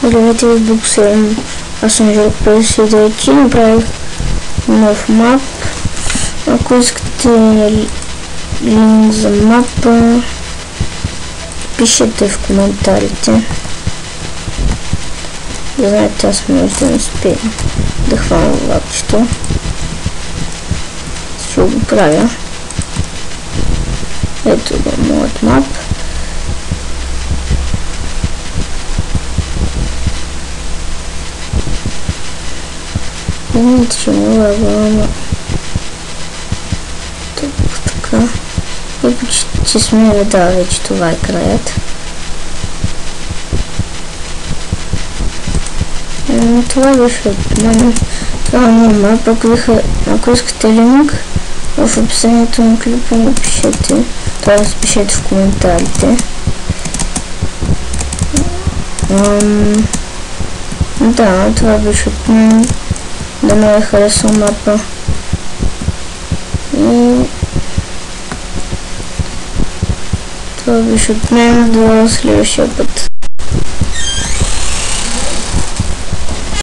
Здравейте, в Буксерен. Аз съм Жорко 59, направих нов мап. Ако искате линк за мапа, пишете в коментарите. Да знаете, аз може да не успея да хвана влакчето. Ще го правя. Ето го моят мап. Видите, че мога да тук така. И почти сме, да, вече това е краят. Това беше от мен. Това е моят мап. Ако искате линк, в описанието на клипа напишете. Това пишете в коментарите. Да, това беше от мен. Да ме е харесал мапа. И това беше от мен. До следващия път.